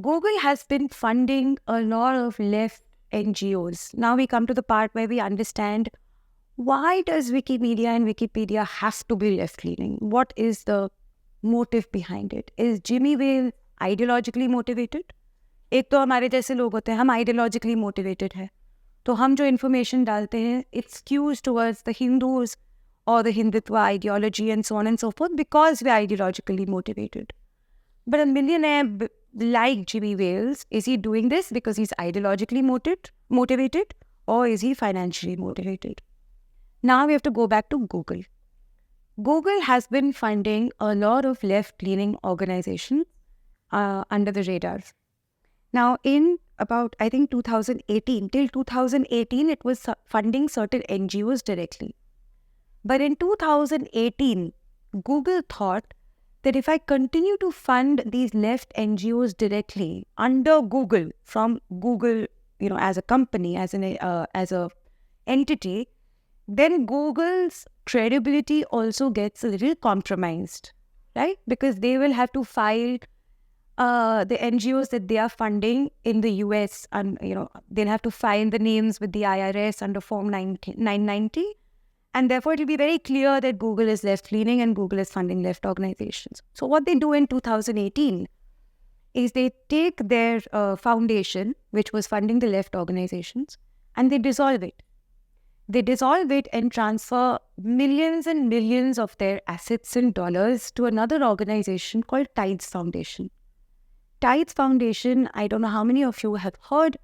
Google has been funding a lot of left NGOs. Now we come to the part where we understand, why does Wikimedia and Wikipedia have to be left-leaning? What is the motive behind it? Is Jimmy Wales ideologically motivated? एक तो हमारे जैसे लोग होते हैं, हम ideologically motivated हैं, तो हम जो information डालते हैं, it skews towards the Hindus or the Hindutva ideology and so on and so forth because we are ideologically motivated. But a millionaire like Jimmy Wales, is he doing this because he's ideologically motivated, or is he financially motivated? Now we have to go back to Google. Google has been funding a lot of left-leaning organizations under the radar. Now, in about, I think, 2018, till 2018, it was funding certain NGOs directly. But in 2018, Google thought that if I continue to fund these left NGOs directly under Google, from Google, as a company, as a entity, then Google's credibility also gets a little compromised, right? Because they will have to file the NGOs that they are funding in the US, and they'll have to file the names with the IRS under Form 990, and therefore it will be very clear that Google is left-leaning and Google is funding left organizations. So what they do in 2018 is they take their foundation, which was funding the left organizations, and they dissolve it. They dissolve it and transfer millions and millions of their assets in dollars to another organization called Tides Foundation. Tides Foundation, I don't know how many of you have heard,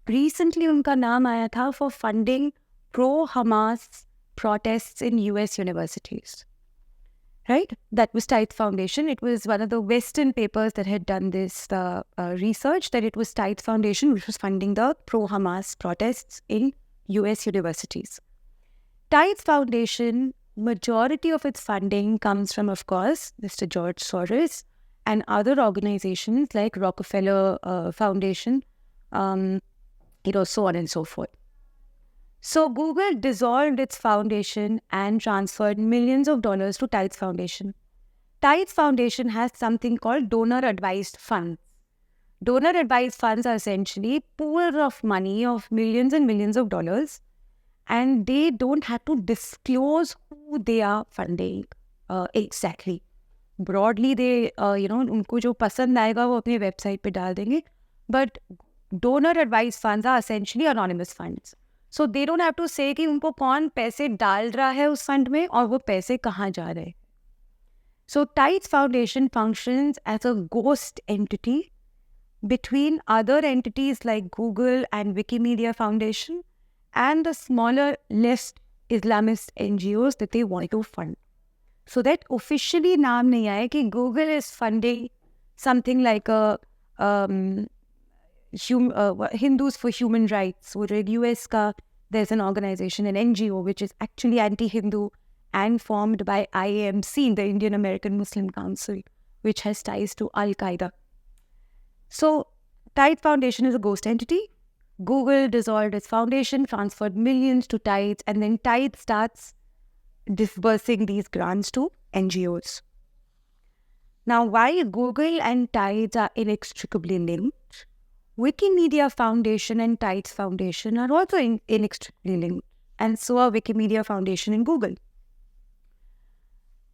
recently उनका नाम आया था for funding pro-Hamas protests in US universities. Right? That was Tides Foundation. It was one of the Western papers that had done this research, that it was Tides Foundation which was funding the pro-Hamas protests in US universities. Tides Foundation, majority of its funding comes from, of course, Mr. George Soros and other organizations like Rockefeller Foundation, so on and so forth. So Google dissolved its foundation and transferred millions of dollars to Tides Foundation. Tides Foundation has something called donor-advised funds. Donor-advised funds are essentially pools of money of millions and millions of dollars, and they don't have to disclose who they are funding exactly. Broadly, they, उनको जो पसंद आएगा वो अपने website पे डाल देंगे. But donor-advised funds are essentially anonymous funds. So they don't have to say कि उनको कौन पैसे डाल रहा है उस fund में और वो पैसे कहाँ जा रहे हैं. So Tides Foundation functions as a ghost entity between other entities like Google and Wikimedia Foundation and the smaller left Islamist NGOs that they want to fund. So that officially naam nahi aaya कि Google is funding something like a Hindus for Human Rights, or US ka, there's an organization, an NGO, which is actually anti-Hindu and formed by IAMC, the Indian American Muslim Council, which has ties to Al-Qaeda. So Tides Foundation is a ghost entity. Google dissolved its foundation, transferred millions to Tides, and then Tides starts disbursing these grants to NGOs. Now, while Google and Tides are inextricably linked, Wikimedia Foundation and Tides Foundation are also inextricably linked, and so are Wikimedia Foundation and Google.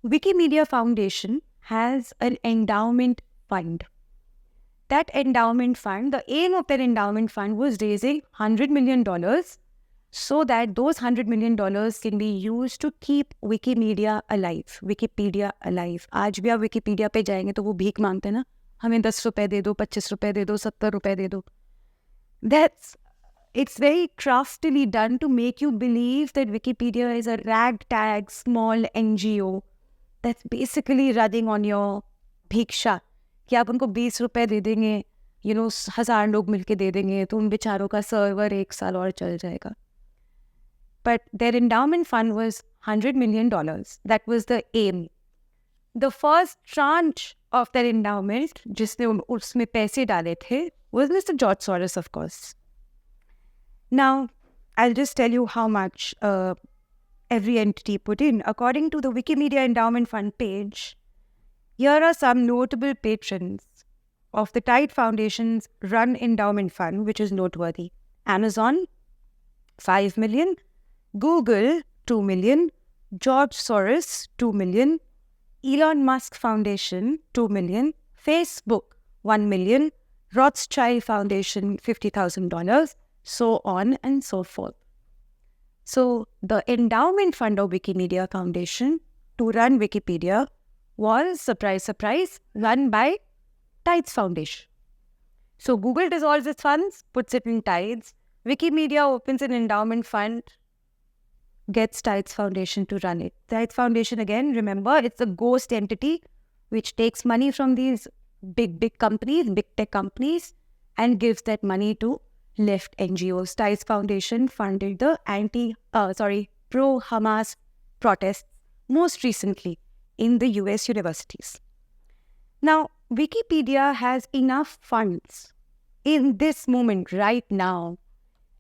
Wikimedia Foundation has an endowment fund. That endowment fund, the aim of that endowment fund was raising $100 million so that those $100 million can be used to keep Wikipedia alive. आज भी आप Wikipedia पे जाएंगे तो वो भीख मांगते हैं ना, हमें 10 रुपए दे दो, 25 रुपए दे दो, 70 रुपए दे दो. It's very craftily done to make you believe that Wikipedia is a ragtag small NGO that's basically running on your bhiksha. कि आप उनको 20 रुपए दे देंगे, 1000 लोग मिलके दे देंगे तो उन बेचारों का सर्वर 1 साल और चल जाएगा. But their endowment fund was $100 million. That was the aim. The first tranche of that endowment, जिसने उसमें पैसे डाले थे, was Mr. George Soros, of course. Now, I'll just tell you how much every entity put in. According to the Wikimedia Endowment Fund page, here are some notable patrons. of the Tide Foundation's run endowment fund, which is noteworthy. Amazon, 5 million. Google, 2 million. George Soros, 2 million. Elon Musk Foundation, 2 million. Facebook, 1 million. Rothschild Foundation, $50,000. So on and so forth. So the endowment fund of Wikimedia Foundation to run Wikipedia was, surprise, surprise, run by Tides Foundation. So Google dissolves its funds, puts it in Tides. Wikimedia opens an endowment fund, gets Tides Foundation to run it. Tides Foundation, again, remember, it's a ghost entity which takes money from these big companies, big tech companies, and gives that money to left NGOs. Tides Foundation funded the pro-Hamas protests most recently in the US universities. Now, Wikipedia has enough funds in this moment right now.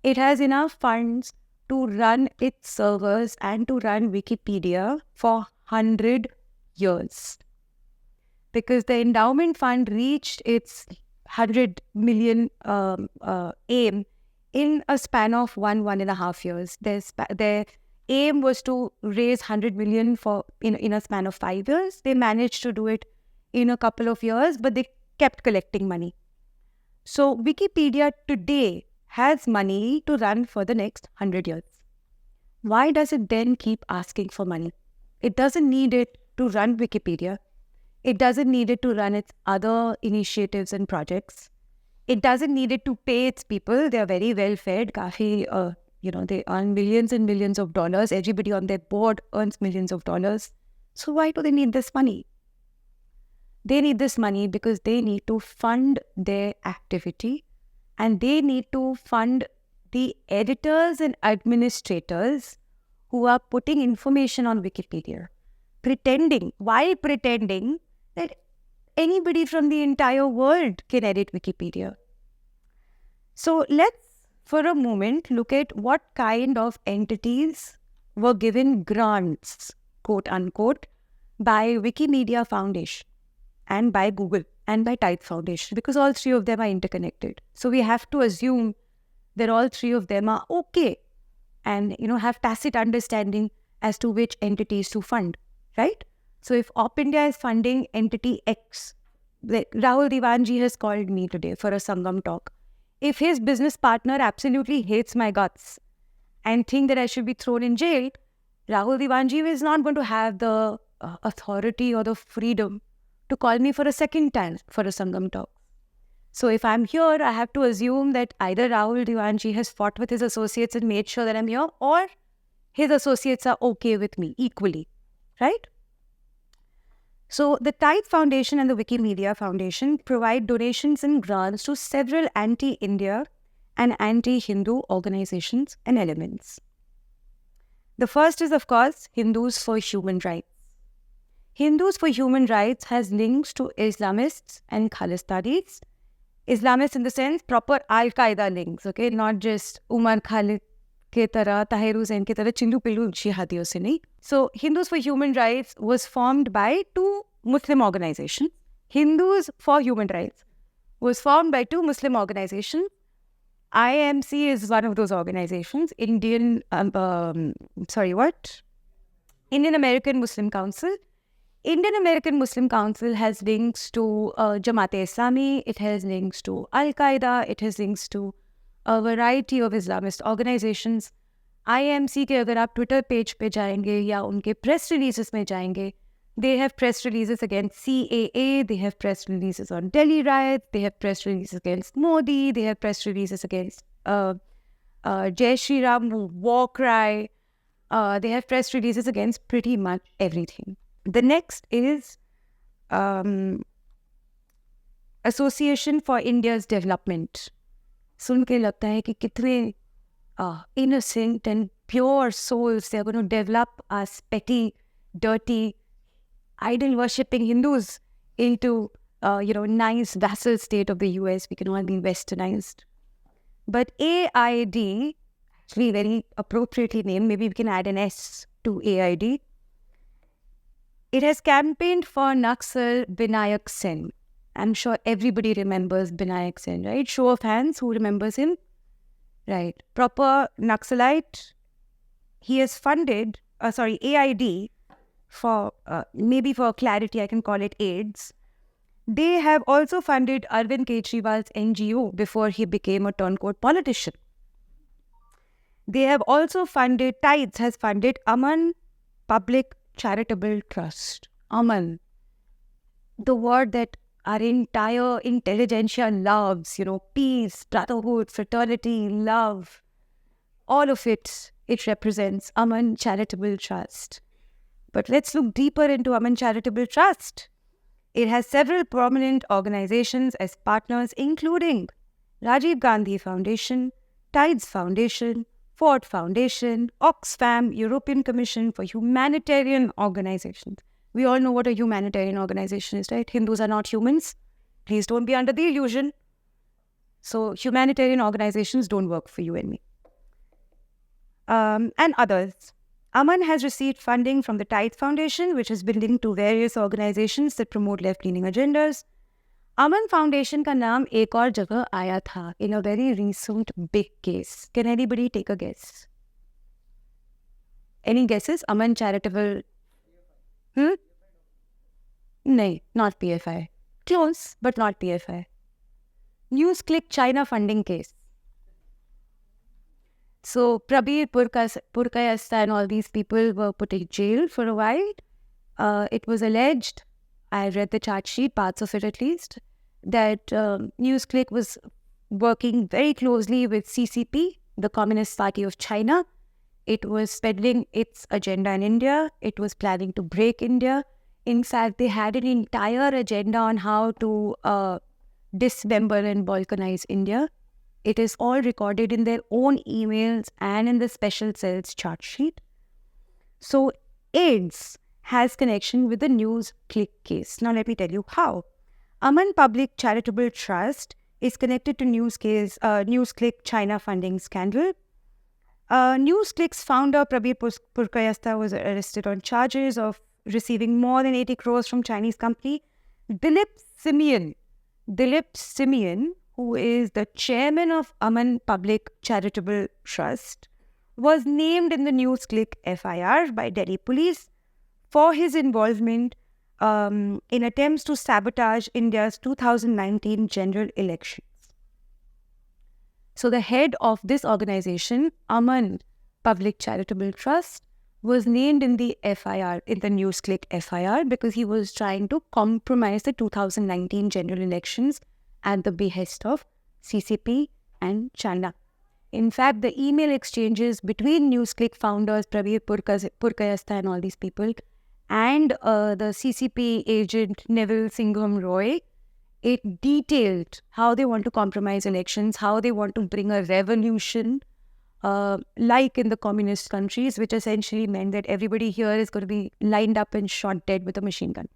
It has enough funds to run its servers and to run Wikipedia for 100 years. Because the endowment fund reached its 100 million aim in a span of 1.5 years. Their aim was to raise 100 million in a span of 5 years. They managed to do it in a couple of years, but they kept collecting money. So Wikipedia today has money to run for the next 100 years. Why does it then keep asking for money? It doesn't need it to run Wikipedia. It doesn't need it to run its other initiatives and projects. It doesn't need it to pay its people. They are very well fed. They earn millions and millions of dollars. Everybody on their board earns millions of dollars. So why do they need this money? They need this money because they need to fund their activity, and they need to fund the editors and administrators who are putting information on Wikipedia, while pretending that anybody from the entire world can edit Wikipedia. So let's, for a moment, look at what kind of entities were given grants, quote unquote, by Wikimedia Foundation and by Google and by Tide Foundation, because all three of them are interconnected. So we have to assume that all three of them are okay and, have tacit understanding as to which entities to fund, right? So if Op India is funding entity X, Rahul Diwanji has called me today for a Sangam talk. If his business partner absolutely hates my guts and think that I should be thrown in jail, Rahul Diwanji is not going to have the authority or the freedom to call me for a second time for a Sangam talk. So if I'm here, I have to assume that either Rahul Diwanji has fought with his associates and made sure that I'm here, or his associates are okay with me equally, right? So the Tide Foundation and the Wikimedia Foundation provide donations and grants to several anti-India and anti-Hindu organizations and elements. The first is, of course, Hindus for Human Rights. Hindus for Human Rights has links to Islamists and Khalistanis. Islamists in the sense, proper Al-Qaeda links, okay? Not just Umar Khalid ke tarah, Tahir Hussain ke tarah, chillu pillu jihadiyon se nahi. So, Hindus for Human Rights was formed by two Muslim organizations. Hindus for Human Rights was formed by two Muslim organizations. IMC is one of those organizations. Indian American Muslim Council. Indian American Muslim Council has links to Jamaat-e-Islami, it has links to Al-Qaeda, it has links to a variety of Islamist organizations. IMC के अगर आप Twitter page पे जाएंगे या उनके press releases में जाएंगे, they have press releases against CAA, they have press releases on Delhi riots, they have press releases against Modi, they have press releases against Jai Shri Ram war cry, they have press releases against pretty much everything. The next is Association for India's Development. सुन के लगता है कि कितने innocent and pure souls they are going to develop as petty, dirty, idol-worshipping Hindus into, nice vassal state of the US. We can all be westernized. But AID, actually very appropriately named, maybe we can add an S to AID. It has campaigned for Naxal Vinayak Sen. I'm sure everybody remembers Binayak Sen, right? Show of hands, who remembers him? Right. Proper Naxalite. He has funded, AID, for maybe for clarity, I can call it AIDS. They have also funded Arvind Kejriwal's NGO before he became a turncoat politician. They have also funded, Tides has funded Aman Public Charitable Trust. Aman, the word that our entire intelligentsia loves, peace, brotherhood, fraternity, love, all of it represents Aman Charitable Trust. But let's look deeper into Aman Charitable Trust. It has several prominent organizations as partners, including Rajiv Gandhi Foundation, Tides Foundation, Ford Foundation, Oxfam, European Commission for Humanitarian Organizations. We all know what a humanitarian organization is, right? Hindus are not humans. Please don't be under the illusion. So humanitarian organizations don't work for you and me. And others. Aman has received funding from the Tides Foundation, which has been linked to various organizations that promote left-leaning agendas. Aman Foundation का नाम एक और जगह आया था in a very recent big case. Can anybody take a guess? Any guesses? Aman Charitable? No, not PFI. Close, but not PFI. NewsClick China funding case. So Prabir Purkayastha and all these people were put in jail for a while. It was alleged, I read the charge sheet, parts of it at least, that NewsClick was working very closely with CCP, the Communist Party of China. It was peddling its agenda in India. It was planning to break India. In fact, they had an entire agenda on how to dismember and balkanize India. It is all recorded in their own emails and in the special cells chart sheet. So AIDS has connection with the NewsClick case. Now let me tell you how. Aman Public Charitable Trust is connected to NewsClick China funding scandal. NewsClick's founder Prabir Purkayastha was arrested on charges of receiving more than 80 crores from Chinese company. Dilip Simeon, who is the chairman of Aman Public Charitable Trust, was named in the NewsClick FIR by Delhi police for his involvement in attempts to sabotage India's 2019 general elections. So the head of this organization, Aman Public Charitable Trust, was named in the FIR, in the NewsClick FIR, because he was trying to compromise the 2019 general elections at the behest of CCP and China. In fact, the email exchanges between NewsClick founders Prabir Purkayastha and all these people and the CCP agent Neville Singham Roy, it detailed how they want to compromise elections, how they want to bring a revolution, like in the communist countries, which essentially meant that everybody here is going to be lined up and shot dead with a machine gun.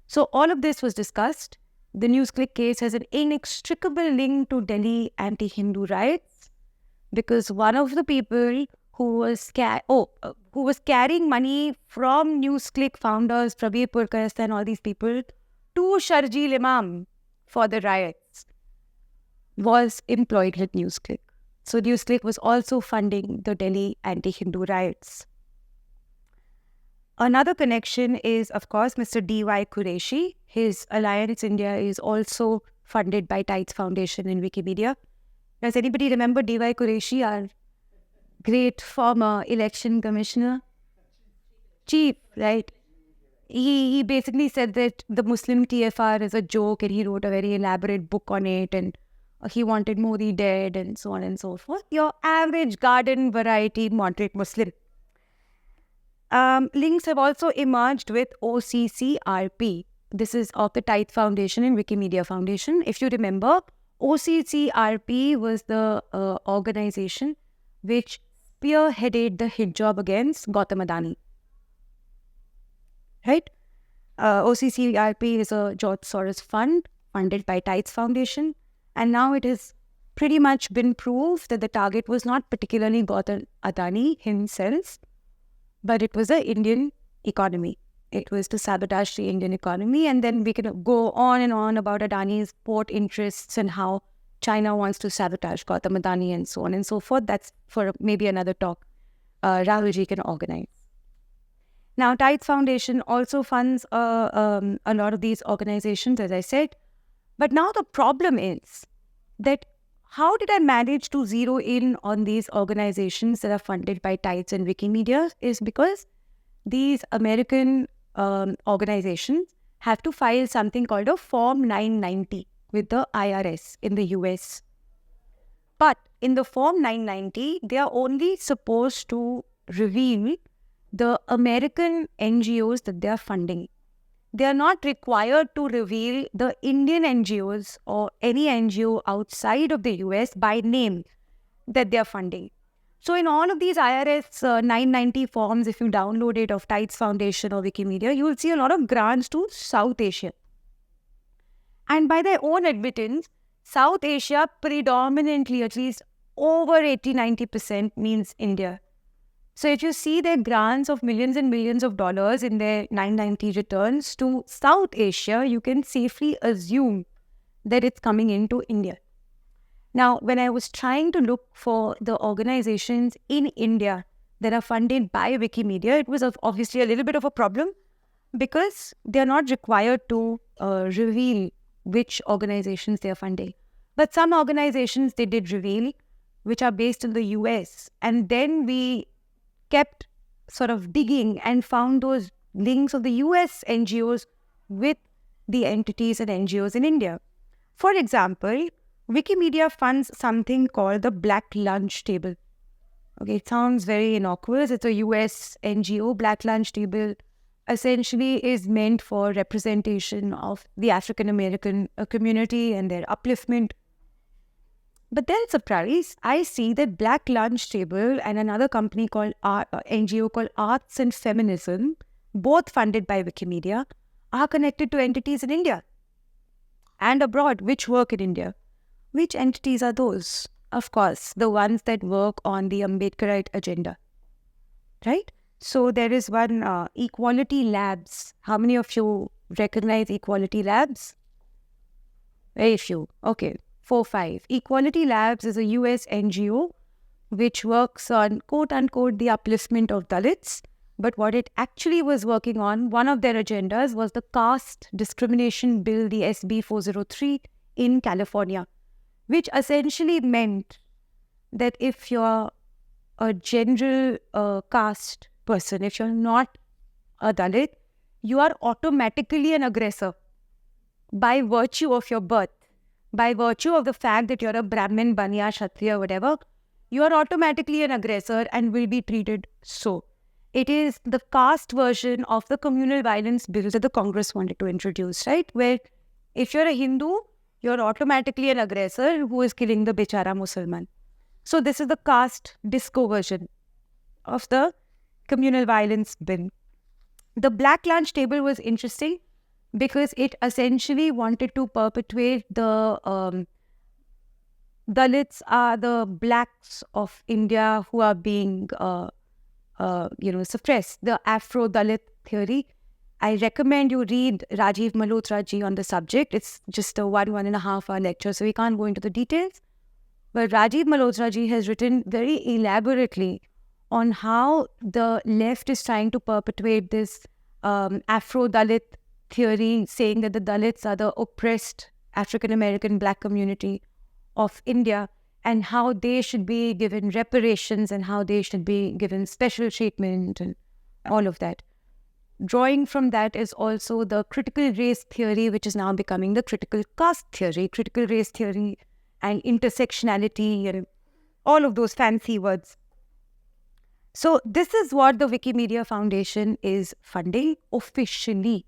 So all of this was discussed. The NewsClick case has an inextricable link to Delhi anti-Hindu riots, because one of the people who was carrying money from NewsClick founders Prabir Purkayastha and all these people to Sharjeel Imam for the riots was employed with NewsClick. So NewsClick was also funding the Delhi anti-Hindu riots. Another connection is, of course, Mr. D.Y. Qureshi. His Alliance India is also funded by Tides Foundation and Wikimedia. Does anybody remember D.Y. Qureshi, our great former election commissioner? Chief, right? He basically said that the Muslim TFR is a joke, and he wrote a very elaborate book on it, and he wanted Modi dead and so on and so forth. Your average garden variety moderate Muslim. Links have also emerged with OCCRP. This is of the Tide Foundation and Wikimedia Foundation. If you remember, OCCRP was the organization which spearheaded the hit job against Gautam Adani. Right? OCCRP is a George Soros fund funded by Tides Foundation. And now it has pretty much been proved that the target was not particularly Gautam Adani himself, but it was the Indian economy. it was to sabotage the Indian economy. And then we can go on and on about Adani's port interests and how China wants to sabotage Gautam Adani and so on and so forth. That's for maybe another talk Rahulji can organize. Now, Tides Foundation also funds a lot of these organizations, as I said. But now the problem is that how did I manage to zero in on these organizations that are funded by Tides and Wikimedia is because these American organizations have to file something called a Form 990 with the IRS in the US. But in the Form 990, they are only supposed to reveal the American NGOs that they are funding. They are not required to reveal the Indian NGOs or any NGO outside of the US by name that they are funding. So in all of these IRS 990 forms, if you download it of Tides Foundation or Wikimedia, you will see a lot of grants to South Asia. And by their own admittance, South Asia predominantly, at least over 80-90% means India. So if you see their grants of millions and millions of dollars in their 990 returns to South Asia, you can safely assume that it's coming into India. Now, when I was trying to look for the organizations in India that are funded by Wikimedia, it was obviously a little bit of a problem because they're not required to reveal which organizations they're funding. But some organizations they did reveal, which are based in the US. And then we kept sort of digging and found those links of the US NGOs with the entities and NGOs in India. For example, Wikimedia funds something called the Black Lunch Table. Okay, it sounds very innocuous. It's a US NGO. Black Lunch Table essentially is meant for representation of the African American community and their upliftment. But then, surprise, I see that Black Lunch Table and another company called NGO called Arts and Feminism, both funded by Wikimedia, are connected to entities in India and abroad, which work in India. Which entities are those? Of course, the ones that work on the Ambedkarite agenda, right? So there is one, Equality Labs. How many of you recognize Equality Labs? Very few. Okay. 4-5. Equality Labs is a US NGO which works on quote-unquote the upliftment of Dalits. But what it actually was working on, one of their agendas was the caste discrimination bill, the SB 403 in California, which essentially meant that if you're a general caste person, if you're not a Dalit, you are automatically an aggressor by virtue of your birth. By virtue of the fact that you're a Brahmin, Banya, Kshatriya, whatever, you are automatically an aggressor and will be treated so. It is the caste version of the communal violence bill that the Congress wanted to introduce, right? Where if you're a Hindu, you're automatically an aggressor who is killing the Bechara Mussalman. So this is the caste disco version of the communal violence bill. The Black Lunch Table was interesting because it essentially wanted to perpetuate the Dalits are the blacks of India who are being, suppressed. The Afro-Dalit theory. I recommend you read Rajiv Malhotra ji on the subject. It's just a 1.5 hour lecture, so we can't go into the details. But Rajiv Malhotra ji has written very elaborately on how the left is trying to perpetuate this Afro-Dalit theory, saying that the Dalits are the oppressed African-American black community of India and how they should be given reparations and how they should be given special treatment and all of that. Drawing from that is also the critical race theory, which is now becoming the critical caste theory, critical race theory and intersectionality and all of those fancy words. So this is what the Wikimedia Foundation is funding officially.